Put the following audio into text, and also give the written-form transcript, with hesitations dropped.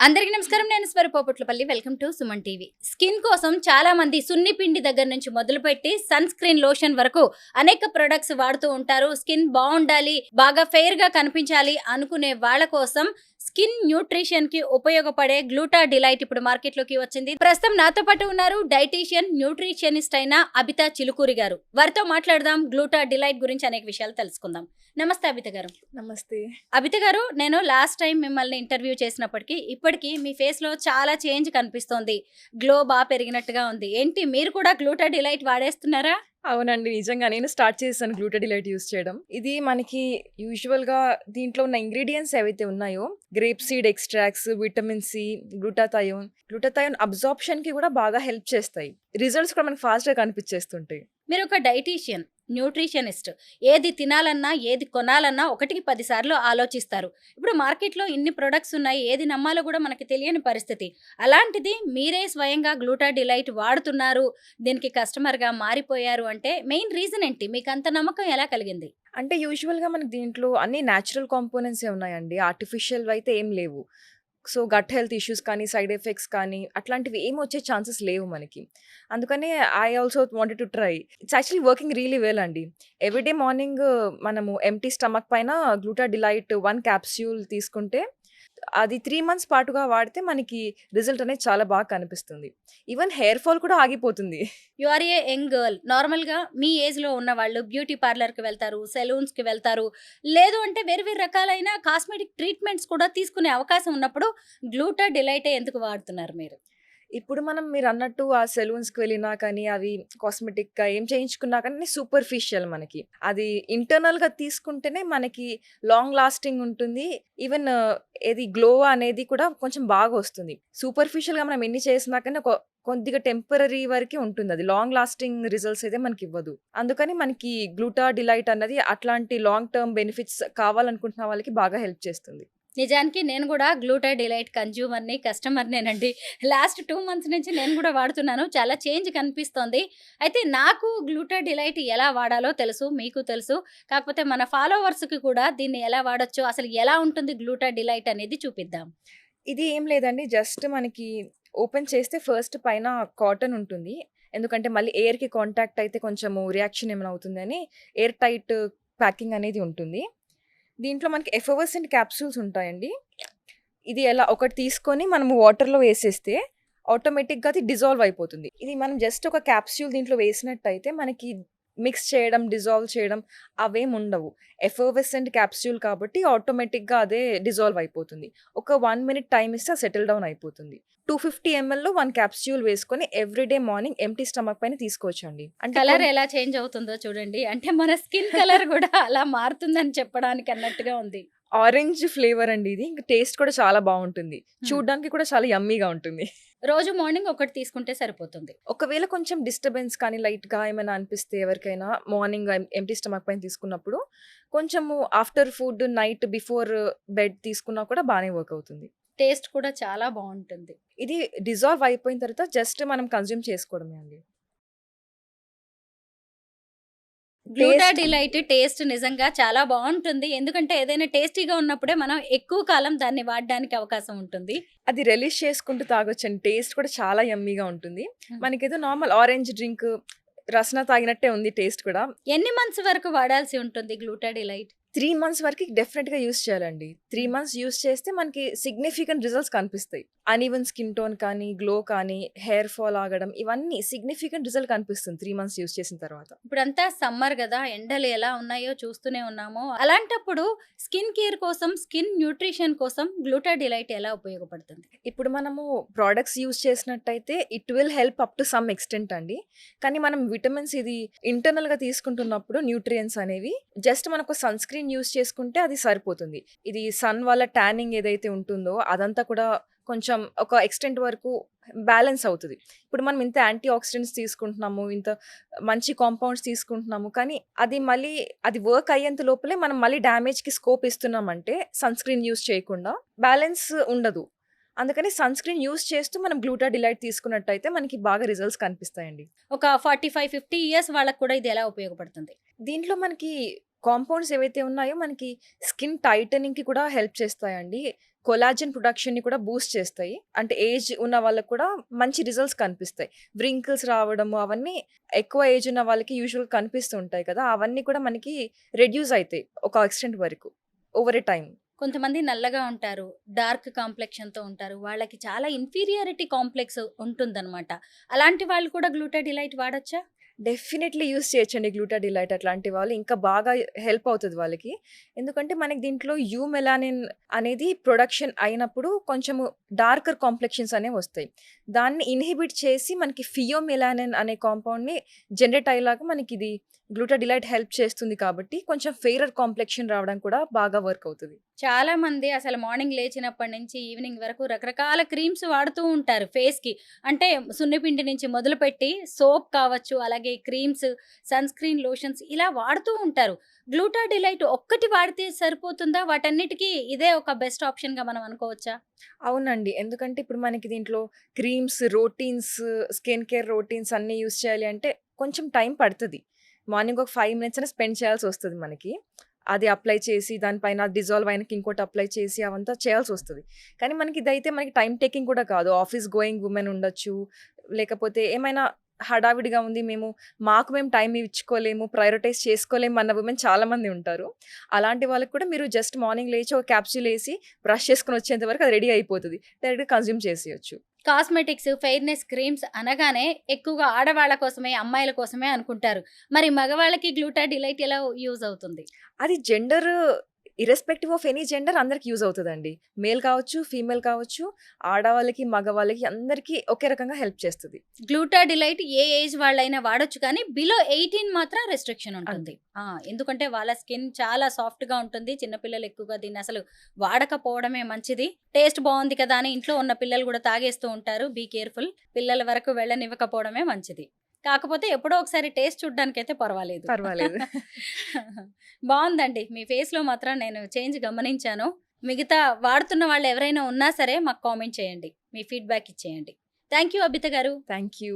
అందరికీ నమస్కారం. నేను Swarupa Putlapalli. Welcome to Suman TV. Skin కోసం చాలా మంది సున్ని పిండి దగ్గర నుంచి మొదలుపెట్టి సన్ స్క్రీన్ లోషన్ వరకు అనేక ప్రొడక్ట్స్ వాడుతూ ఉంటారు. స్కిన్ బాగుండాలి, బాగా ఫెయిర్ గా కనిపించాలి అనుకునే వాళ్ళ కోసం స్కిన్ న్యూట్రిషన్ కి ఉపయోగపడే గ్లూటా డిలైట్ ఇప్పుడు మార్కెట్ లోకి వచ్చింది. ప్రస్తుతం నాతో పాటు ఉన్నారు డైటీషియన్, న్యూట్రిషనిస్ట్ అయిన అబితా చిలుకూరి గారు. వారితో మాట్లాడదాం, గ్లూటా డిలైట్ గురించి అనేక విషయాలు తెలుసుకుందాం. నమస్తే అబిత గారు. నమస్తే. అబిత గారు, నేను లాస్ట్ టైం మిమ్మల్ని ఇంటర్వ్యూ చేసినప్పటికీ ఇప్పటికీ మీ ఫేస్ లో చాలా చేంజ్ కనిపిస్తోంది. గ్లో బాగా పెరిగినట్టుగా ఉంది. ఏంటి, మీరు కూడా గ్లూటా డిలైట్ వాడేస్తున్నారా? అవునండి. నిజంగా నేను స్టార్ట్ చేశాను గ్లూటాడిలైట్ యూజ్ చేయడం. ఇది మనకి యూజువల్‌గా దీంట్లో ఉన్న ఇంగ్రీడియెంట్స్ ఏవైతే ఉన్నాయో, grape seed extracts, vitamin C, glutathione అబ్జార్ప్షన్‌కి కూడా బాగా హెల్ప్ చేస్తాయి. రిజల్ట్స్ కూడా మనకు ఫాస్ట్‌గా కనిపించేస్తుంటాయి. మీరు ఒక డైటీషియన్, న్యూట్రిషనిస్ట్. ఏది తినాలన్నా, ఏది కొనాలన్నా ఒకటికి 10 సార్లు ఆలోచిస్తారు. ఇప్పుడు మార్కెట్లో ఇన్ని ప్రొడక్ట్స్ ఉన్నాయి, ఏది నమ్మాలో కూడా మనకి తెలియని పరిస్థితి. అలాంటిది మీరే స్వయంగా గ్లూటా డిలైట్ వాడుతున్నారు, దీనికి కస్టమర్గా మారిపోయారు అంటే మెయిన్ రీజన్ ఏంటి? మీకు అంత నమ్మకం ఎలా కలిగింది? అంటే యూజువల్‌గా మనకు దీంట్లో అన్ని న్యాచురల్ కాంపోనెంట్సే ఉన్నాయండి. ఆర్టిఫిషియల్ అయితే ఏం లేవు. సో, గట్ హెల్త్ ఇష్యూస్ కానీ, సైడ్ ఎఫెక్ట్స్ కానీ అట్లాంటివి ఏమి వచ్చే ఛాన్సెస్ లేవు మనకి. అందుకనే I also wanted to try. It's actually working really well అండి. ఎవ్రీడే మార్నింగ్ మనము ఎంప్టీ స్టమక్ పైన గ్లూటా డిలైట్ 1 క్యాప్సూల్ తీసుకుంటే అది 3 మంత్స్ పాటుగా వాడితే మనకి రిజల్ట్ అనేది చాలా బాగా కనిపిస్తుంది. ఈవెన్ హెయిర్ ఫాల్ కూడా ఆగిపోతుంది. You are a young girl. నార్మల్‌గా మీ ఏజ్‌లో ఉన్న వాళ్ళు బ్యూటీ పార్లర్‌కి వెళ్తారు, సెలూన్స్‌కి వెళ్తారు. లేదు అంటే వేరు వేరు రకాలైన కాస్మెటిక్ ట్రీట్మెంట్స్ కూడా తీసుకునే అవకాశం ఉన్నప్పుడు గ్లూటా డిలైటే ఎందుకు వాడుతున్నారు మీరు? ఇప్పుడు మనం మీరన్నట్టు ఆ సెలూన్స్‌కి వెళ్ళినా కానీ, అవి కాస్మెటిక్‌గా ఏం చేయించుకున్నా కానీ సూపర్ఫిషియల్ మనకి. అది ఇంటర్నల్‌గా తీసుకుంటేనే మనకి లాంగ్ లాస్టింగ్ ఉంటుంది. ఈవెన్ ఏది గ్లో అనేది కూడా కొంచెం బాగా వస్తుంది. సూపర్ఫిషియల్‌గా మనం ఎన్ని చేసినా కానీ కొద్దిగా టెంపరరీ వరకే ఉంటుంది. అది లాంగ్ లాస్టింగ్ రిజల్ట్స్ అయితే మనకివ్వదు. అందుకని మనకి గ్లూటా డిలైట్ అన్నది అట్లాంటి లాంగ్ టర్మ్ బెనిఫిట్స్ కావాలనుకుంటున్న వాళ్ళకి బాగా హెల్ప్ చేస్తుంది. నిజానికి నేను కూడా గ్లూటా డిలైట్ కన్జ్యూమర్‌ని, కస్టమర్‌నేనండి. లాస్ట్ 2 మంత్స్ నుంచి నేను కూడా వాడుతున్నాను. చాలా చేంజ్ కనిపిస్తోంది. అయితే నాకు గ్లూటా డిలైట్ ఎలా వాడాలో తెలుసు, మీకు తెలుసు. కాకపోతే మన ఫాలోవర్స్‌కి కూడా దీన్ని ఎలా వాడొచ్చో, అసలు ఎలా ఉంటుంది గ్లూటా డిలైట్ అనేది చూపిద్దాం. ఇది ఏం లేదండి. జస్ట్ మనకి ఓపెన్ చేస్తే ఫస్ట్ పైన కాటన్ ఉంటుంది. ఎందుకంటే మళ్ళీ ఎయిర్‌కి కాంటాక్ట్ అయితే కొంచెము రియాక్షన్ ఏమైనా అవుతుందని ఎయిర్ టైట్ ప్యాకింగ్ అనేది ఉంటుంది. దీంట్లో మనకి ఎఫర్వెసెంట్ క్యాప్సూల్స్ ఉంటాయండి. ఇది ఎలా ఒకటి తీసుకొని మనము వాటర్‌లో వేసేస్తే ఆటోమేటిక్‌గా అది డిజాల్వ్ అయిపోతుంది. ఇది మనం జస్ట్ ఒక క్యాప్సూల్ దీంట్లో వేసినట్టయితే మనకి మిక్స్ చేయడం, డిజాల్వ్ చేయడం అవేముండవు. ఎఫర్వెసెంట్ క్యాప్సూల్ కాబట్టి ఆటోమేటిక్‌గా అదే డిజాల్వ్ అయిపోతుంది. ఒక 1 మినిట్ టైమ్ ఇస్తే సెటిల్ డౌన్ అయిపోతుంది. 250 ఎంఎల్‌లో 1 క్యాప్సూల్ వేసుకొని ఎవ్రీడే మార్నింగ్ ఎంప్టీ స్టమక్ పైన తీసుకోవచ్చండి. అంటే కలర్ ఎలా చేంజ్ అవుతుందో చూడండి. అంటే మన స్కిన్ కలర్ కూడా అలా మారుతుందని చెప్పడానికి అన్నట్టుగా ఉంది. ఆరెంజ్ ఫ్లేవర్ అండి ఇది. ఇంక టేస్ట్ కూడా చాలా బావుంటుంది. హ్మ్. చూడ్డానికి కూడా చాలా యమ్మీగా ఉంటుంది. రోజు మార్నింగ్ ఒకటి తీసుకుంటే సరిపోతుంది. ఒకవేళ కొంచెం డిస్టర్బెన్స్ కానీ లైట్‌గా ఏమైనా అనిపిస్తే ఎవరికైనా మార్నింగ్ ఎంప్టీ స్టమక్ పైన తీసుకున్నప్పుడు కొంచెము after food night before bed తీసుకున్నా కూడా బానే వర్క్ అవుతుంది. టేస్ట్ కూడా చాలా బావుంటుంది. ఇది డిజాల్వ్ అయిపోయిన తర్వాత జస్ట్ మనం కన్జ్యూమ్ చేసుకోవడమే అండి. గ్లూటా టేస్ట్ డిలైట్ టేస్ట్ నిజంగా చాలా బావుంటుంది. ఎందుకంటే ఏదైనా టేస్టీగా ఉన్నప్పుడే మనం ఎక్కువ కాలం దాన్ని వాడడానికి అవకాశం ఉంటుంది. అది రిలీజ్ చేసుకుంటూ తాగొచ్చండి. టేస్ట్ కూడా చాలా యమ్మీగా ఉంటుంది. హ్మ్. మనకేదో నార్మల్ ఆరెంజ్ డ్రింక్ రసన తాగినట్టే ఉంది టేస్ట్ కూడా. ఎన్ని మంత్స్ వరకు వాడాల్సి ఉంటుంది గ్లూటా డిలైట్? 3 మంత్స్ వరకి డెఫినెట్‌గా యూజ్ చేయాలండి. 3 హ్మ్. మంత్స్ యూజ్ చేస్తే మనకి సిగ్నిఫికెంట్ రిజల్ట్స్ కనిపిస్తాయి. అన్‌ఈవెన్ స్కిన్ టోన్ కానీ, గ్లో కానీ, హెయిర్ ఫాల్ ఆగడం ఇవన్నీ సిగ్నిఫికెంట్ రిజల్ట్ కనిపిస్తుంది 3 మంత్స్ యూజ్ చేసిన తర్వాత. ఇప్పుడంతా సమ్మర్ గదా! ఎండలు ఎలా ఉన్నాయో చూస్తూనే ఉన్నాము. అలాంటప్పుడు స్కిన్ కేర్ కోసం, స్కిన్ న్యూట్రిషన్ కోసం గ్లూటా డిలైట్ ఎలా ఉపయోగపడుతుంది? ఇప్పుడు మనము ప్రొడక్ట్స్ యూజ్ చేసినట్టయితే it will help up to some extent అండి. కానీ మనం విటమిన్స్ ఇది ఇంటర్నల్‌గా తీసుకుంటున్నప్పుడు న్యూట్రియంట్స్ అనేవి జస్ట్ మనకు సన్ స్క్రీన్ యూజ్ చేసుకుంటే అది సరిపోతుంది. ఇది సన్ వల్ల టానింగ్ ఏదైతే ఉంటుందో అదంతా కూడా కొంచెం ఒక ఎక్స్‌టెంట్ వరకు బ్యాలెన్స్ అవుతది. ఇప్పుడు మనం ఇంత యాంటీ ఆక్సిడెంట్స్ తీసుకుంటున్నాము, ఇంత మంచి కాంపౌండ్స్ తీసుకుంటున్నాము. కానీ అది మళ్ళీ అది వర్క్ అయ్యేంత లోపలే మనం మళ్ళీ డ్యామేజ్‌కి స్కోప్ ఇస్తున్నామంటే సన్ స్క్రీన్ యూజ్ చేయకుండా బ్యాలెన్స్ ఉండదు. అందుకని సన్ స్క్రీన్ యూజ్ చేస్తూ మనం గ్లూటా డిలైట్ తీసుకున్నట్టయితే మనకి బాగా రిజల్ట్స్ కనిపిస్తాయండి. ఒక 45, 50 ఇయర్స్ వాళ్ళకి కూడా ఇది ఎలా ఉపయోగపడుతుంది? దీంట్లో మనకి కాంపౌండ్స్ ఏవైతే ఉన్నాయో మనకి స్కిన్ టైటనింగ్‌కి కూడా హెల్ప్ చేస్తాయండి. కొలాజన్ ప్రొడక్షన్‌ని కూడా బూస్ట్ చేస్తాయి. అంటే ఏజ్ ఉన్న వాళ్ళకి కూడా మంచి రిజల్ట్స్ కనిపిస్తాయి. వ్రింకిల్స్ రావడము అవన్నీ ఎక్కువ ఏజ్ ఉన్న వాళ్ళకి యూజువల్‌గా కనిపిస్తూ ఉంటాయి కదా! అవన్నీ కూడా మనకి రెడ్యూస్ అయితాయి ఒక ఎక్స్‌టెంట్ వరకు ఓవర్ ఎ టైమ్. కొంతమంది నల్లగా ఉంటారు. డార్క్ కాంప్లెక్షన్‌తో ఉంటారు. వాళ్ళకి చాలా ఇన్ఫీరియారిటీ కాంప్లెక్స్ ఉంటుందన్నమాట. అలాంటి వాళ్ళు కూడా గ్లూటా డిలైట్ వాడొచ్చా? డెఫినెట్‌లీ యూజ్ చేయొచ్చండి గ్లూటా డిలైట్ అట్లాంటి వాళ్ళు. ఇంకా బాగా హెల్ప్ అవుతది వాళ్ళకి. ఎందుకంటే మనకి దీంట్లో మెలానిన్ అనేది ప్రొడక్షన్ అయినప్పుడు కొంచెము డార్కర్ కాంప్లెక్షన్స్ అనేవొస్తాయి. దాన్ని ఇన్హిబిట్ చేసి మనకి మెలానిన్ అనే కాంపౌండ్‌ని జనరేట్ అయ్యేలాగా మనకిది గ్లూటా డిలైట్ హెల్ప్ చేస్తుంది కాబట్టి కొంచెం ఫెయిరర్ కాంప్లెక్షన్ రావడం కూడా బాగా వర్క్ అవుతది. చాలా మంది అసలు మార్నింగ్ లేచినప్పటి నుంచి ఈవినింగ్ వరకు రకరకాల క్రీమ్స్ వాడుతూ ఉంటారు ఫేస్‌కి. అంటే సున్నిపిండి నుంచి మొదలుపెట్టి సోప్ కావచ్చు, అలాగే క్రీమ్స్, సన్ స్క్రీన్ లోషన్స్ ఇలా వాడుతూ ఉంటారు. గ్లూటా డిలైట్ ఒక్కటి వాడితే సరిపోతుందా? వాటన్నిటికి ఇదే ఒక బెస్ట్ ఆప్షన్‌గా మనం అనుకోవచ్చా? అవునండి. ఎందుకంటే ఇప్పుడు మనకి దీంట్లో క్రీమ్స్, రోటీన్స్, స్కిన్ కేర్ రోటీన్స్ అన్నీ యూజ్ చేయాలి అంటే కొంచెం టైం పడతది. మార్నింగ్ ఒక 5 మినిట్స్ అయినా స్పెండ్ చేయాల్సొస్తది మనకి. అది అప్లై చేసి దానిపైన డిజాల్వ్ అయినాక ఇంకోటి అప్లై చేసి అవంతా చేయాల్సొస్తది. కానీ మనకి ఇదైతే మనకి టైమ్ టేకింగ్ కూడా కాదు. ఆఫీస్ గోయింగ్ వుమెన్ ఉండొచ్చు. లేకపోతే ఏమైనా హడావిడిగా ఉంది. మాకు మేము టైం ఇచ్చుకోలేము, ప్రయారిటైజ్ చేసుకోలేము అన్న వుమెన్ చాలామంది ఉంటారు. అలాంటి వాళ్ళకి కూడా మీరు జస్ట్ మార్నింగ్ లేచి ఒక క్యాప్సూల్ ఏసి బ్రష్ చేసుకొని వచ్చేంత వరకు అది రెడీ అయిపోతది. డైరెక్ట్‌గా కన్జ్యూమ్ చేసేయొచ్చు. కాస్మెటిక్స్, ఫెయిర్‌నెస్ క్రీమ్స్ అనగానే ఎక్కువగా ఆడవాళ్ళ కోసమే, అమ్మాయిల కోసమే అనుకుంటారు. మరి మగవాళ్ళకి గ్లూటా డిలైట్ ఎలా యూజ్ అవుతుంది? అది gender irrespective of any gender అందరికి యూజ్ అవుతదండి. మేల్ కావచ్చు, ఫీమేల్ కావచ్చు, ఆడవాళ్ళకి, మగవాళ్ళకి అందరికీ ఒకే రకంగా హెల్ప్ చేస్తది. గ్లూటా డిలైట్ ఏ ఏజ్ వాళ్ళైనా వాడొచ్చు కానీ బిలో 18 మాత్రం రెస్ట్రిక్షన్ ఉంటుంది. అంతే. ఎందుకంటే వాళ్ళ స్కిన్ చాలా సాఫ్ట్‌గా ఉంటుంది. చిన్న పిల్లలు ఎక్కువగా దీన్ని అసలు వాడకపోవడమే మంచిది. టేస్ట్ బావుంది కదా అని ఇంట్లో ఉన్న పిల్లలు కూడా తాగేస్తూ ఉంటారు. Be careful. పిల్లల వరకు వెళ్ళనివ్వకపోవడమే మంచిది. కాకపోతే ఎప్పుడో ఒకసారి టేస్ట్ చూడ్డానికైతే పర్వాలేదు. పర్వాలేదు. బావుందండి. మీ ఫేస్‌లో మాత్రం నేను చేంజ్ గమనించాను. మిగతా వాడుతున్న వాళ్ళు ఎవరైనా ఉన్నా సరే మాకు కామెంట్ చేయండి. మీ ఫీడ్‌బ్యాక్ ఇచ్చేయండి. థాంక్ యూ అబిత గారు. Thank you.